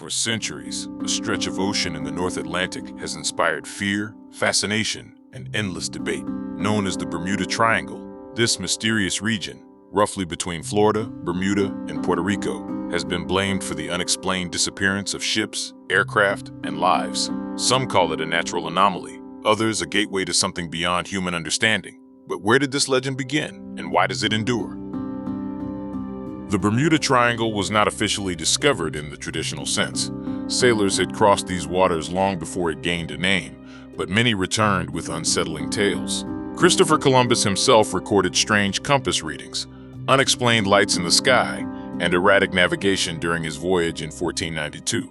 For centuries, a stretch of ocean in the North Atlantic has inspired fear, fascination, and endless debate. Known as the Bermuda Triangle, this mysterious region, roughly between Florida, Bermuda, and Puerto Rico, has been blamed for the unexplained disappearance of ships, aircraft, and lives. Some call it a natural anomaly, others a gateway to something beyond human understanding. But where did this legend begin, and why does it endure? The Bermuda Triangle was not officially discovered in the traditional sense. Sailors had crossed these waters long before it gained a name, but many returned with unsettling tales. Christopher Columbus himself recorded strange compass readings, unexplained lights in the sky, and erratic navigation during his voyage in 1492.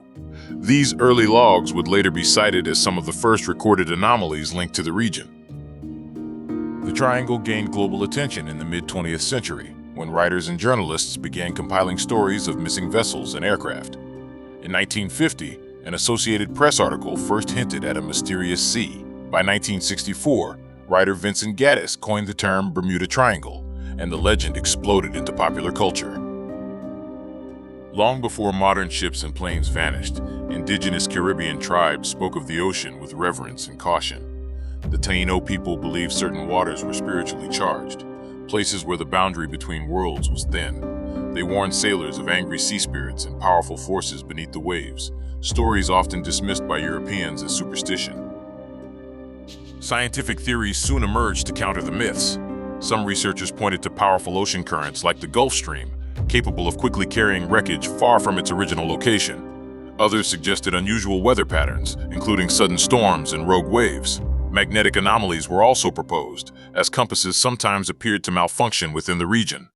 These early logs would later be cited as some of the first recorded anomalies linked to the region. The triangle gained global attention in the mid-20th century, when writers and journalists began compiling stories of missing vessels and aircraft. In 1950, an Associated Press article first hinted at a mysterious sea. By 1964, writer Vincent Gaddis coined the term Bermuda Triangle, and the legend exploded into popular culture. Long before modern ships and planes vanished, indigenous Caribbean tribes spoke of the ocean with reverence and caution. The Taino people believed certain waters were spiritually charged, places where the boundary between worlds was thin. They warned sailors of angry sea spirits and powerful forces beneath the waves, stories often dismissed by Europeans as superstition. Scientific theories soon emerged to counter the myths. Some researchers pointed to powerful ocean currents like the Gulf Stream, capable of quickly carrying wreckage far from its original location. Others suggested unusual weather patterns, including sudden storms and rogue waves. Magnetic anomalies were also proposed, as compasses sometimes appeared to malfunction within the region.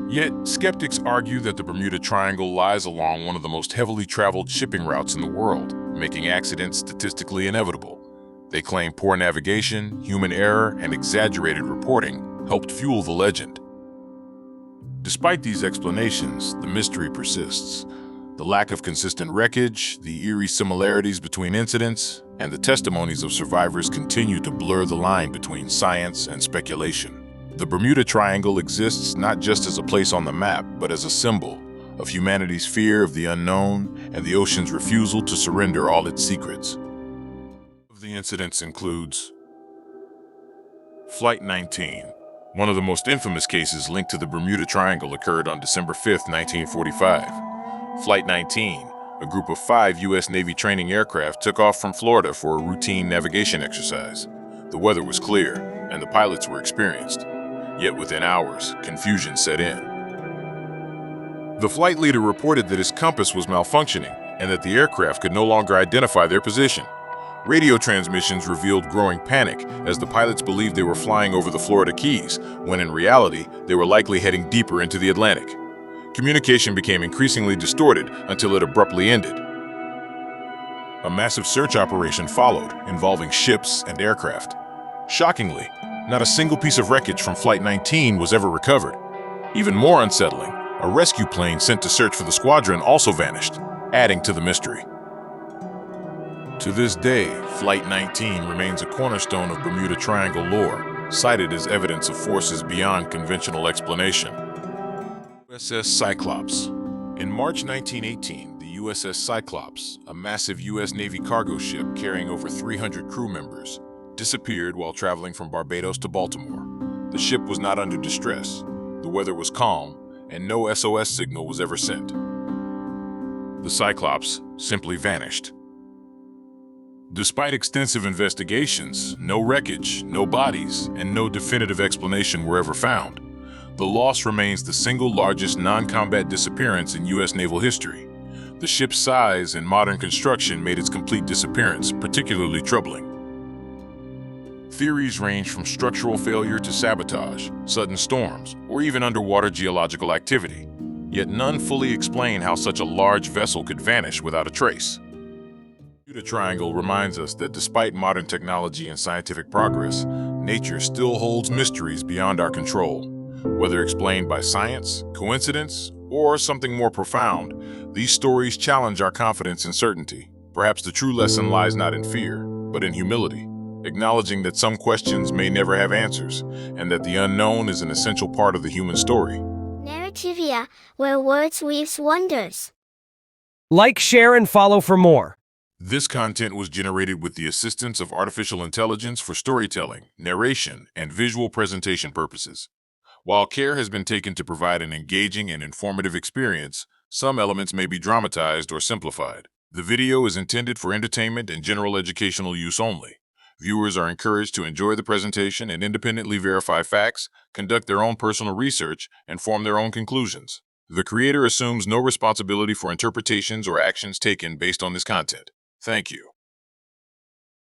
Yet, skeptics argue that the Bermuda Triangle lies along one of the most heavily traveled shipping routes in the world, making accidents statistically inevitable. They claim poor navigation, human error, and exaggerated reporting helped fuel the legend. Despite these explanations, the mystery persists. The lack of consistent wreckage, the eerie similarities between incidents, and the testimonies of survivors continue to blur the line between science and speculation. The Bermuda Triangle exists not just as a place on the map, but as a symbol of humanity's fear of the unknown and the ocean's refusal to surrender all its secrets. One of the incidents includes Flight 19. One of the most infamous cases linked to the Bermuda Triangle occurred on December 5, 1945. Flight 19, a group of 5 U.S. Navy training aircraft, took off from Florida for a routine navigation exercise. The weather was clear, and the pilots were experienced. Yet within hours, confusion set in. The flight leader reported that his compass was malfunctioning and that the aircraft could no longer identify their position. Radio transmissions revealed growing panic as the pilots believed they were flying over the Florida Keys, when in reality, they were likely heading deeper into the Atlantic. Communication became increasingly distorted until it abruptly ended. A massive search operation followed, involving ships and aircraft. Shockingly, not a single piece of wreckage from Flight 19 was ever recovered. Even more unsettling, a rescue plane sent to search for the squadron also vanished, adding to the mystery. To this day, Flight 19 remains a cornerstone of Bermuda Triangle lore, cited as evidence of forces beyond conventional explanation. USS Cyclops. In March 1918, the USS Cyclops, a massive U.S. Navy cargo ship carrying over 300 crew members, disappeared while traveling from Barbados to Baltimore. The ship was not under distress, the weather was calm, and no SOS signal was ever sent. The Cyclops simply vanished. Despite extensive investigations, no wreckage, no bodies, and no definitive explanation were ever found. The loss remains the single largest non-combat disappearance in U.S. naval history. The ship's size and modern construction made its complete disappearance particularly troubling. Theories range from structural failure to sabotage, sudden storms, or even underwater geological activity. Yet none fully explain how such a large vessel could vanish without a trace. The Bermuda Triangle reminds us that despite modern technology and scientific progress, nature still holds mysteries beyond our control. Whether explained by science, coincidence, or something more profound, these stories challenge our confidence and certainty. Perhaps the true lesson lies not in fear, but in humility, acknowledging that some questions may never have answers, and that the unknown is an essential part of the human story. Narrativia, where words weave wonders. Like, share, and follow for more. This content was generated with the assistance of artificial intelligence for storytelling, narration, and visual presentation purposes. While care has been taken to provide an engaging and informative experience, some elements may be dramatized or simplified. The video is intended for entertainment and general educational use only. Viewers are encouraged to enjoy the presentation and independently verify facts, conduct their own personal research, and form their own conclusions. The creator assumes no responsibility for interpretations or actions taken based on this content. Thank you.